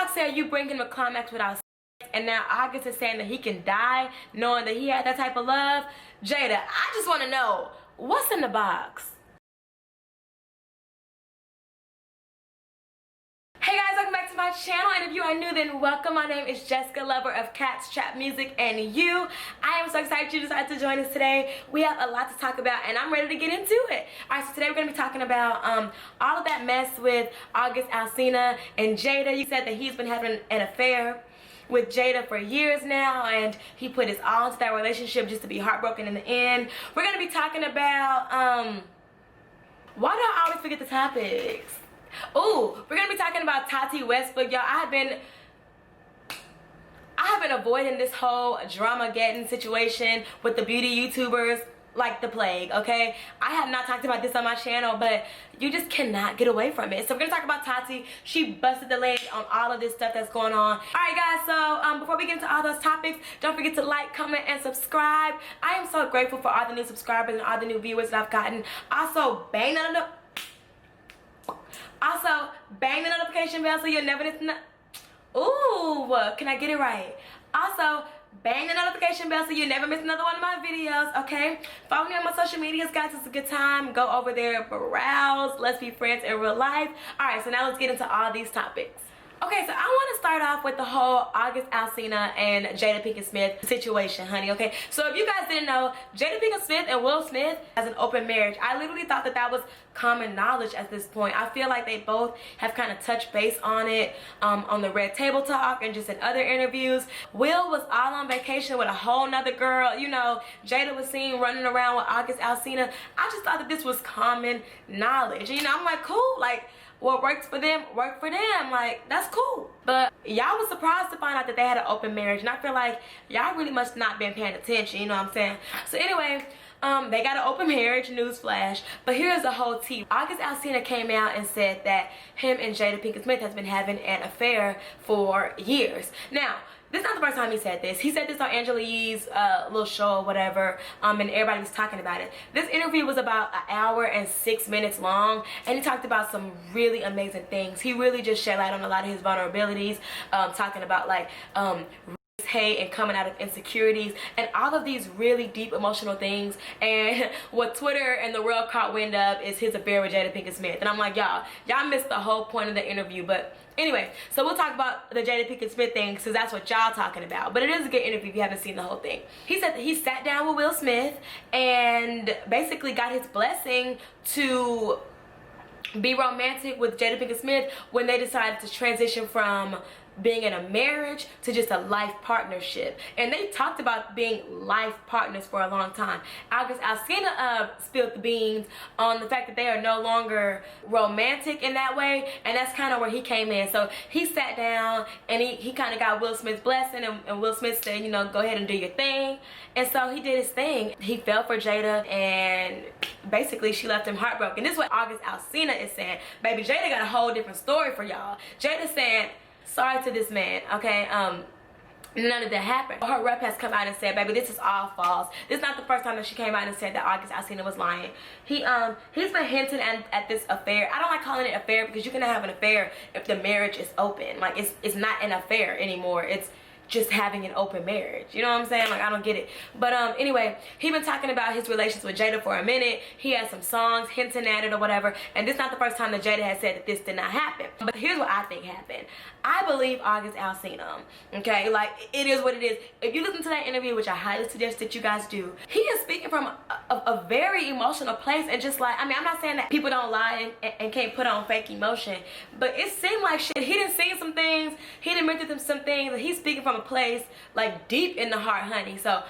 TikTok said you bring him a climax without sex, and now August is saying that he can die knowing that he had that type of love. Jada, I just want to know, what's in the box? Hey guys, welcome back to my channel, and if you are new, then welcome. My name is Jessica, lover of cats, trap music, and you. I am so excited you decided to join us today. We have a lot to talk about, and I'm ready to get into it. Alright, so today we're going to be talking about all of that mess with August Alsina and Jada. You said that he's been having an affair with Jada for years now, and he put his all into that relationship just to be heartbroken in the end. We're going to be talking about, why do I always forget the topics? Oh, we're gonna be talking about Tati Westbook, y'all. I have been avoiding this whole Dramageddon situation with the beauty YouTubers like the plague, okay? I have not talked about this on my channel, but you just cannot get away from it. So we're gonna talk about Tati. She busted the leg on all of this stuff that's going on. Alright guys, so before we get into all those topics, don't forget to like, comment, and subscribe. I am so grateful for all the new subscribers and all the new viewers that I've gotten. Also, bang the notification bell so you'll never miss Ooh, can I get it right? Also, bang the notification bell so you never miss another one of my videos, okay? Follow me on my social medias, guys. It's a good time. Go over there, browse. Let's be friends in real life. Alright, so now let's get into all these topics. Okay, so I want to start off with the whole August Alsina and Jada Pinkett Smith situation, honey, okay? So if you guys didn't know, Jada Pinkett Smith and Will Smith has an open marriage. I literally thought that that was common knowledge at this point. I feel like they both have kind of touched base on it on the Red Table Talk and just in other interviews. Will was all on vacation with a whole nother girl. You know, Jada was seen running around with August Alsina. I just thought that this was common knowledge. You know, I'm like, cool, like, what works for them, work for them. Like, that's cool. But y'all was surprised to find out that they had an open marriage, and I feel like y'all really must not been paying attention, you know what I'm saying? So anyway, they got an open marriage, newsflash. But here's the whole tea. August Alsina came out and said that him and Jada Pinkett Smith has been having an affair for years. Now, this is not the first time he said this. He said this on Angela Yee's little show or whatever, and everybody was talking about it. This interview was about an hour and 6 minutes long, and he talked about some really amazing things. He really just shed light on a lot of his vulnerabilities, talking about like hate and coming out of insecurities and all of these really deep emotional things. And what Twitter and the world caught wind of is his affair with Jada Pinkett Smith. And I'm like, y'all missed the whole point of the interview. But anyway, so we'll talk about the Jada Pinkett Smith thing because that's what y'all talking about. But it is a good interview if you haven't seen the whole thing. He said that he sat down with Will Smith and basically got his blessing to be romantic with Jada Pinkett Smith when they decided to transition from being in a marriage to just a life partnership. And they talked about being life partners for a long time. August Alsina spilled the beans on the fact that they are no longer romantic in that way, and that's kind of where he came in. So he sat down and he kind of got Will Smith's blessing, and Will Smith said, you know, go ahead and do your thing. And so he did his thing. He fell for Jada, and basically she left him heartbroken. This is what August Alsina is saying. Baby, Jada got a whole different story for y'all. Jada saying, sorry to this man, okay? None of that happened. Her rep has come out and said, baby, this is all false. This is not the first time that she came out and said that August Alsina was lying. He's been hinting at this affair. I don't like calling it affair because you cannot have an affair if the marriage is open. Like, it's not an affair anymore. It's just having an open marriage. You know what I'm saying? Like, I don't get it. But anyway, he been talking about his relations with Jada for a minute. He had some songs hinting at it or whatever. And this is not the first time that Jada has said that this did not happen. But here's what I think happened. I believe August Alsina, okay? Like, it is what it is. If you listen to that interview, which I highly suggest that you guys do, he is speaking from a very emotional place, and just like, I mean, I'm not saying that people don't lie and can't put on fake emotion, but it seemed like shit. He done seen some things, he done mentioned them some things, and he's speaking from a place like deep in the heart, honey. So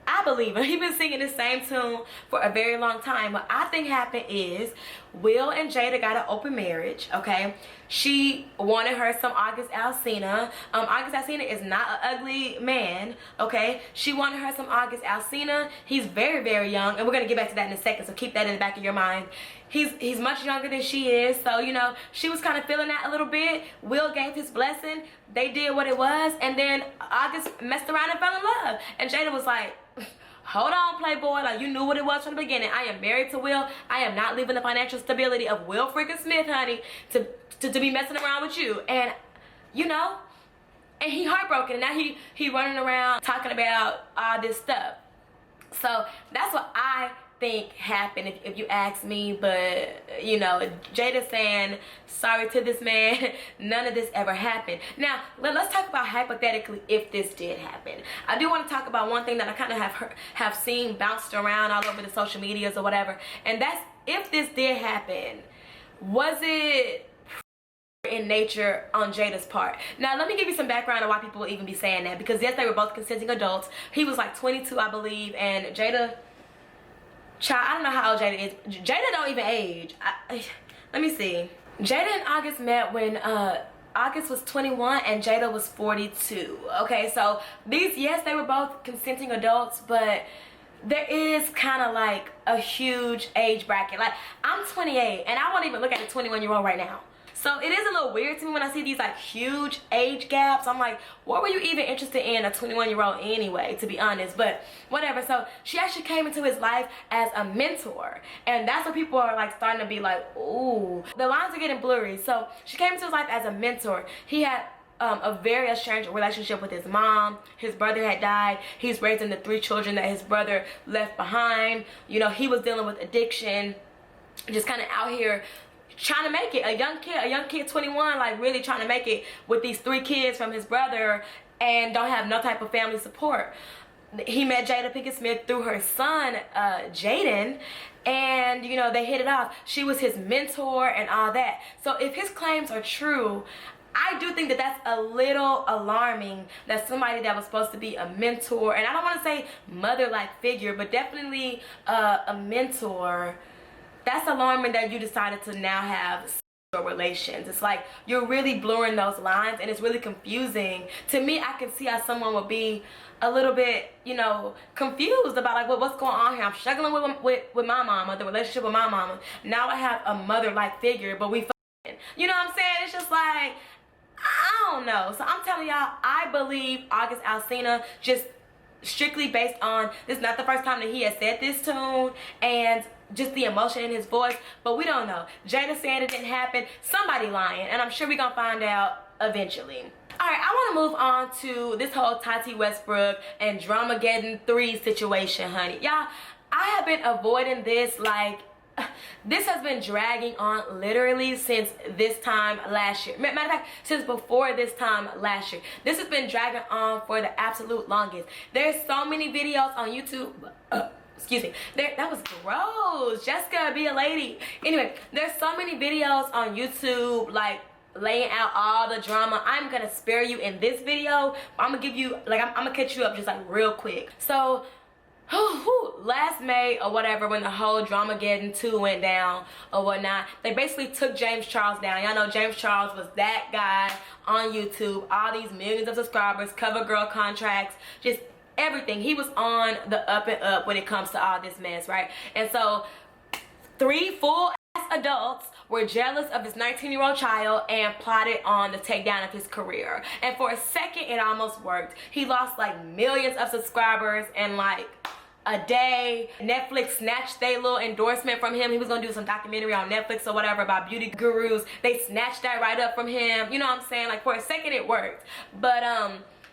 I believe him. He's been singing the same tune for a very long time. What I think happened is Will and Jada got an open marriage, okay? She wanted her some August Alsina. August Alsina is not an ugly man, okay? She wanted her some August Alsina. He's very, very young, and we're gonna get back to that in a second, so keep that in the back of your mind. He's much younger than she is, so, you know, she was kind of feeling that a little bit. Will gave his blessing. They did what it was, and then August messed around and fell in love. And Jada was like, hold on, playboy, like, you knew what it was from the beginning. I am married to Will. I am not leaving the financial stability of Will freaking Smith, honey, to be messing around with you. And you know, and he heartbroken, and now he running around talking about all this stuff. So that's what I think happened, if you ask me. But you know, Jada saying sorry to this man. None of this ever happened. Now let's talk about hypothetically if this did happen. I do want to talk about one thing that I kind of have seen bounced around all over the social medias or whatever, and that's if this did happen, was it in nature on Jada's part? Now let me give you some background on why people would even be saying that, because yes, they were both consenting adults. He was like 22, I believe, and Jada, child, I don't know how old Jada is. Jada don't even age. Let me see. Jada and August met when August was 21 and Jada was 42. Okay, so these, yes, they were both consenting adults, but there is kind of like a huge age bracket. Like, I'm 28 and I won't even look at a 21-year-old right now. So it is a little weird to me when I see these like huge age gaps. I'm like, what were you even interested in a 21-year-old anyway, to be honest? But whatever. So she actually came into his life as a mentor, and that's what people are like starting to be like, ooh, the lines are getting blurry. So she came into his life as a mentor. He had a very estranged relationship with his mom. His brother had died. He's raising the 3 children that his brother left behind. You know, he was dealing with addiction, just kind of out here trying to make it. A young kid 21, like really trying to make it with these 3 kids from his brother and don't have no type of family support. He met Jada Pinkett Smith through her son, Jaden, and you know, they hit it off. She was his mentor and all that. So if his claims are true, I do think that that's a little alarming, that somebody that was supposed to be a mentor, and I don't want to say mother-like figure, but definitely a mentor, that's alarming that you decided to now have sexual relations. It's like you're really blurring those lines, and it's really confusing. To me, I can see how someone would be a little bit, you know, confused about like, well, what's going on here? I'm struggling with my mama, the relationship with my mama. Now I have a mother-like figure, but we f***ing. You know what I'm saying? It's just like, I don't know. So I'm telling y'all, I believe August Alsina, just strictly based on, this is not the first time that he has said this tune, and just the emotion in his voice, but we don't know. Jada said it didn't happen. Somebody lying, and I'm sure we're gonna find out eventually. Alright, I want to move on to this whole Tati Westbrook and Dramageddon 3 situation, honey. Y'all, I have been avoiding this, like, this has been dragging on literally since this time last year. Matter of fact, since before this time last year. This has been dragging on for the absolute longest. There's so many videos on YouTube. Excuse me. That was gross. Jessica, be a lady. Anyway, there's so many videos on YouTube, like, laying out all the drama. I'm gonna spare you in this video. I'm gonna give you, like, I'm gonna catch you up just like real quick. So last May or whatever, when the whole Dramageddon 2 went down or whatnot, they basically took James Charles down. Y'all know James Charles was that guy on YouTube, all these millions of subscribers, cover girl contracts, just everything. He was on the up and up when it comes to all this mess, right? And so 3 full-ass adults were jealous of this 19-year-old child and plotted on the takedown of his career. And for a second, it almost worked. He lost like millions of subscribers in like a day. Netflix snatched their little endorsement from him. He was gonna do some documentary on Netflix or whatever about beauty gurus. They snatched that right up from him. You know what I'm saying? Like, for a second it worked. But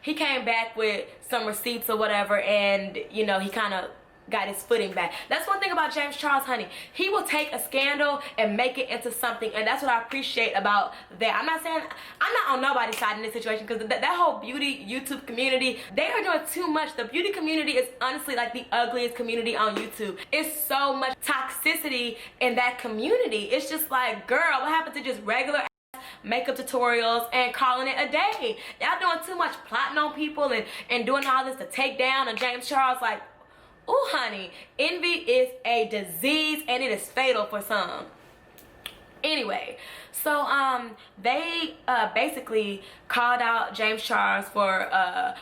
he came back with some receipts or whatever, and you know, he kind of got his footing back. That's one thing about James Charles, honey. He will take a scandal and make it into something, and that's what I appreciate about that. I'm not saying, I'm not on nobody's side in this situation, because that whole beauty YouTube community, they are doing too much. The beauty community is honestly like the ugliest community on YouTube. It's so much toxicity in that community. It's just like, girl, what happened to just regular makeup tutorials and calling it a day? Y'all doing too much plotting on people and doing all this to take down a James Charles. Like, ooh, honey, envy is a disease, and it is fatal for some. Anyway, so they basically called out James Charles for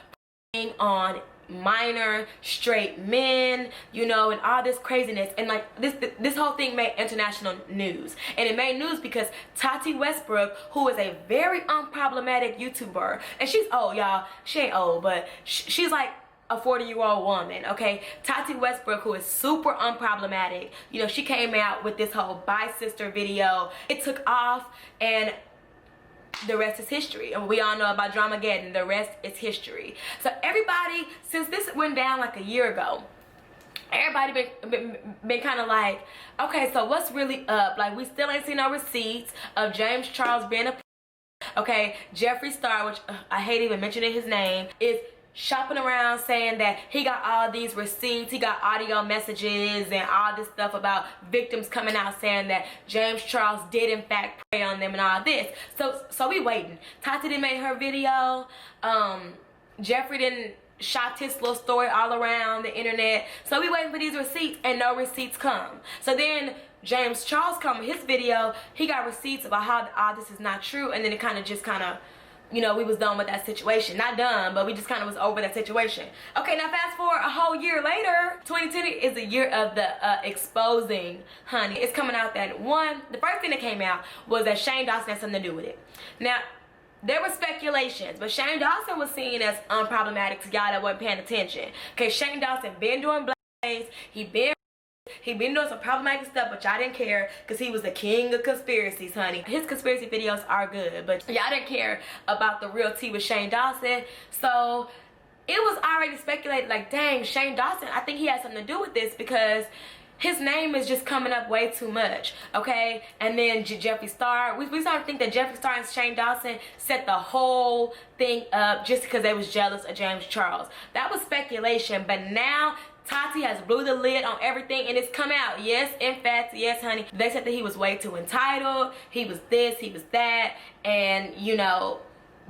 putting on minor straight men, you know, and all this craziness. And like this whole thing made international news, and it made news because Tati Westbrook, who is a very unproblematic YouTuber, and she's old, y'all. She ain't old, but she's like a 40-year-old woman, okay? Tati Westbrook, who is super unproblematic, you know, she came out with this whole Bye Sister video. It took off, and the rest is history. And we all know about Dramageddon. The rest is history. So everybody, since this went down like a year ago, everybody been kind of like, okay, so what's really up? Like, we still ain't seen no receipts of James Charles being a okay. Jeffree Star, which I hate even mentioning his name, is shopping around saying that he got all these receipts, he got audio messages and all this stuff about victims coming out saying that James Charles did in fact prey on them and all this. So we waiting. Tati didn't make her video. Jeffree didn't shot his little story all around the internet. So we waiting for these receipts and no receipts come. So then James Charles come with his video. He got receipts about how all this is not true, and then it kind of you know, we was done with that situation. Not done, but we just kind of was over that situation. Okay, now fast forward a whole year later. 2020 is the year of the exposing, honey. It's coming out that the first thing that came out was that Shane Dawson had something to do with it. Now, there were speculations, but Shane Dawson was seen as unproblematic to y'all that wasn't paying attention. Okay, Shane Dawson been doing blackface. He been doing some problematic stuff, but y'all didn't care because he was the king of conspiracies, honey. His conspiracy videos are good, but y'all didn't care about the real tea with Shane Dawson. So it was already speculated, like, dang, Shane Dawson, I think he had something to do with this because his name is just coming up way too much, okay? And then Jeffree Star, we started to think that Jeffree Star and Shane Dawson set the whole thing up just because they was jealous of James Charles. That was speculation, but now Tati has blew the lid on everything and it's come out. Yes, in fact, yes, honey. They said that he was way too entitled. He was this, he was that, and you know,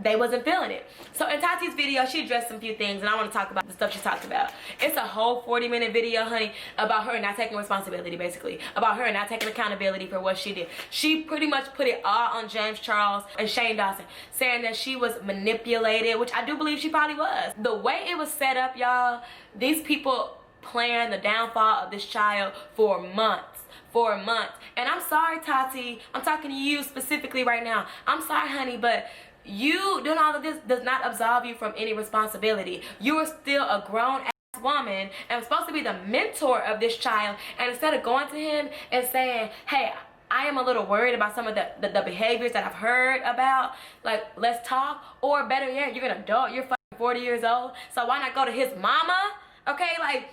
they wasn't feeling it. So in Tati's video, she addressed some few things, and I want to talk about the stuff she talked about. It's a whole 40-minute video, honey, about her not taking responsibility, basically. About her not taking accountability for what she did. She pretty much put it all on James Charles and Shane Dawson, saying that she was manipulated, which I do believe she probably was. The way it was set up, y'all, these people planned the downfall of this child for months. And I'm sorry, Tati, I'm talking to you specifically right now. I'm sorry, honey, but you doing all of this does not absolve you from any responsibility. You are still a grown-ass woman and supposed to be the mentor of this child, and instead of going to him and saying, hey, I am a little worried about some of the behaviors that I've heard about, like, let's talk, or better yet, you're an adult, you're fucking 40 years old, so why not go to his mama? Okay, like,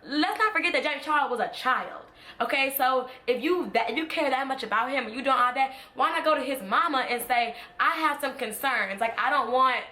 let's not forget that Jackie Charles was a child. Okay, so if you care that much about him and you doing all that, why not go to his mama and say, I have some concerns. Like, I don't want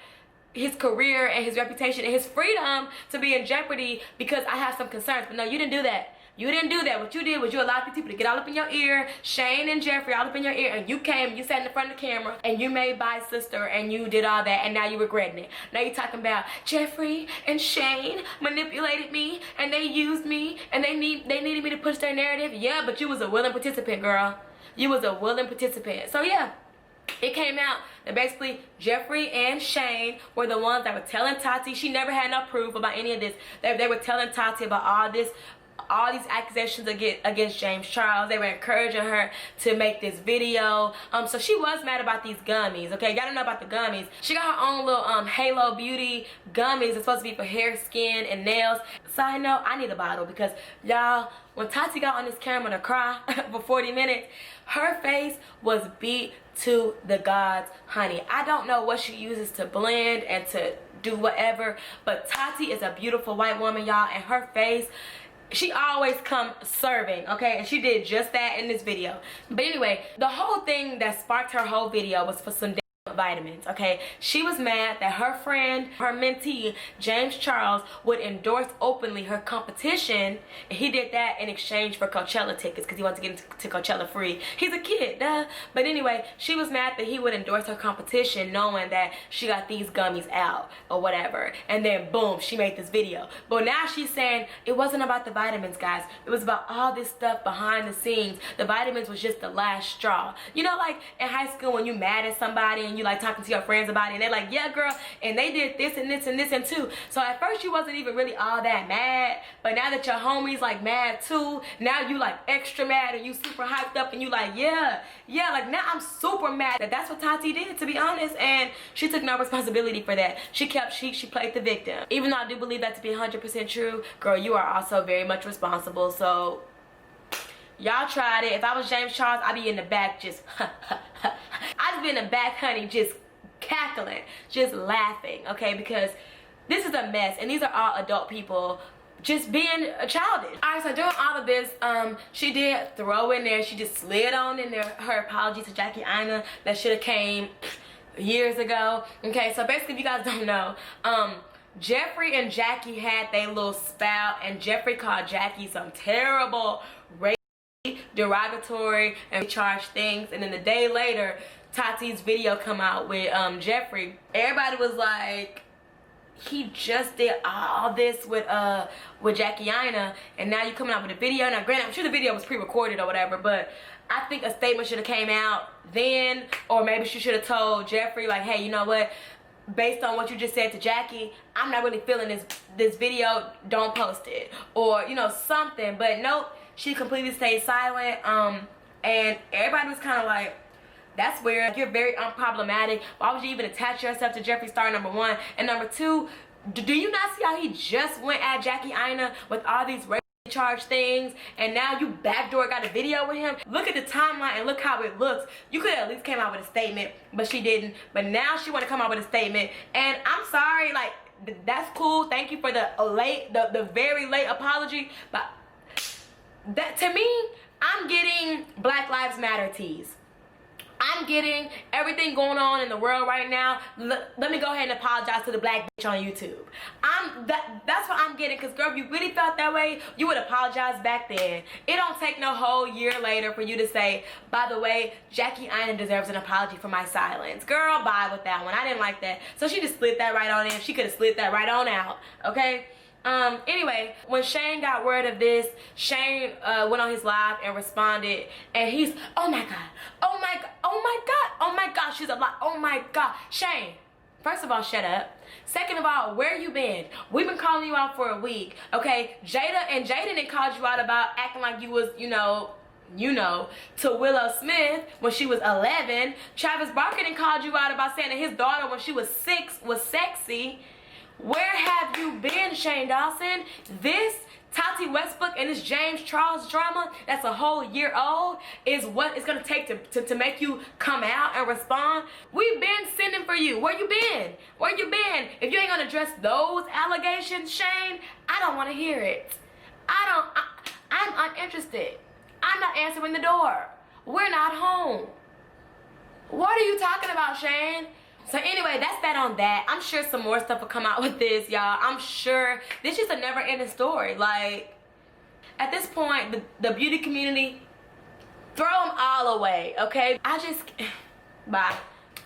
his career and his reputation and his freedom to be in jeopardy because I have some concerns. But no, you didn't do that. You didn't do that. What you did was you allowed people to get all up in your ear, Shane and Jeffree all up in your ear, and you came, you sat in the front of the camera, and you made by sister, and you did all that, and now you're regretting it. Now you're talking about Jeffree and Shane manipulated me, and they used me, and they needed me to push their narrative. Yeah, but you was a willing participant, girl. You was a willing participant. So yeah, it came out that basically Jeffree and Shane were the ones that were telling Tati. She never had no proof about any of this. They were telling Tati about all these accusations against James Charles. They were encouraging her to make this video. So she was mad about these gummies, okay? Y'all don't know about the gummies. She got her own little Halo Beauty gummies. It's supposed to be for hair, skin, and nails. Side note, I need a bottle because, y'all, when Tati got on this camera to cry for 40 minutes, her face was beat to the gods, honey. I don't know what she uses to blend and to do whatever, but Tati is a beautiful white woman, y'all, and her face, she always come serving, okay? And she did just that in this video. But anyway, the whole thing that sparked her whole video was for some vitamins, okay? She was mad that her friend, her mentee, James Charles, would endorse openly her competition, and he did that in exchange for Coachella tickets because he wanted to get into Coachella free. He's a kid, duh. But anyway, she was mad that he would endorse her competition knowing that she got these gummies out or whatever, and then boom, she made this video. But now she's saying it wasn't about the vitamins, guys. It was about all this stuff behind the scenes. The vitamins was just the last straw. You know, like in high school when you mad at somebody and you like talking to your friends about it and they're like, yeah, girl, and they did this and this and this and too. So at first you wasn't even really all that mad, but now that your homies like mad too, now you like extra mad and you super hyped up and you like, yeah, like now I'm super mad. That's what Tati did, to be honest, and she took no responsibility for that. She played the victim. Even though I do believe that to be 100% true, girl, you are also very much responsible. So Y'all tried it. If I was James Charles, I'd be in the back just I'd be in the back, honey, just cackling, just laughing, okay? Because this is a mess, and these are all adult people just being childish. Alright, so during all of this, she did throw in there, she just slid on in there her apology to Jackie Aina that should have came years ago. Okay, so basically, if you guys don't know, Jeffree and Jackie had their little spout, and Jeffree called Jackie some terrible, derogatory, and charged things. And then the day later, Tati's video come out with Jeffree. Everybody was like, he just did all this with Jackie Aina, and now you coming out with a video. Now granted, I'm sure the video was pre-recorded or whatever, but I think a statement should have came out then, or maybe she should have told Jeffree, like, hey, you know what, based on what you just said to Jackie, I'm not really feeling this video, don't post it, or you know, something. But nope, she completely stayed silent, and everybody was kind of like, that's weird. You're very unproblematic. Why would you even attach yourself to Jeffree Star, number one? And number two, do you not see how he just went at Jackie Aina with all these racially charged things, and now you backdoor got a video with him? Look at the timeline and look how it looks. You could have at least came out with a statement, but she didn't. But now she want to come out with a statement, and I'm sorry, like, that's cool. Thank you for the very late apology, but that, to me, I'm getting Black Lives Matter tees. I'm getting everything going on in the world right now. Let me go ahead and apologize to the black bitch on YouTube. That's what I'm getting, because girl, if you really felt that way, you would apologize back then. It don't take no whole year later for you to say, by the way, Jackie Aina deserves an apology for my silence. Girl, bye with that one. I didn't like that. So she just slid that right on in. She could have slid that right on out, okay? Anyway, when Shane got word of this, Shane went on his live and responded, and he's, oh my god, oh my god, oh my god, oh my god, she's a lot, oh my god. Shane, first of all, shut up. Second of all, where you been? We've been calling you out for a week, okay? Jada didn't call you out about acting like you was, you know, to Willow Smith when she was 11. Travis Barker didn't call you out about saying that his daughter when she was 6 was sexy. Where have you been, Shane Dawson? This Tati Westbook and this James Charles drama that's a whole year old is what it's gonna take to make you come out and respond. We've been sending for you. Where you been? Where you been? If you ain't gonna address those allegations, Shane, I don't want to hear it. I'm uninterested. I'm not answering the door. We're not home. What are you talking about, Shane? So anyway, that's that on that. I'm sure some more stuff will come out with this, y'all. I'm sure this is a never-ending story. Like, at this point, the beauty community, throw them all away, okay? Bye.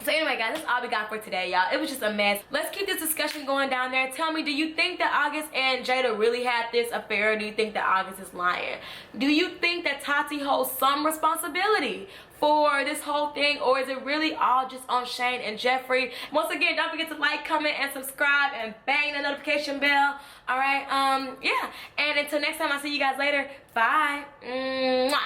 So anyway, guys, that's all we got for today, y'all. It was just a mess. Let's keep this discussion going down there. Tell me, do you think that August and Jada really had this affair, or do you think that August is lying? Do you think that Tati holds some responsibility for this whole thing, or is it really all just on Shane and Jeffree? Once again, don't forget to like, comment, and subscribe, and bang the notification bell. All right, yeah. And until next time, I'll see you guys later. Bye. Mwah.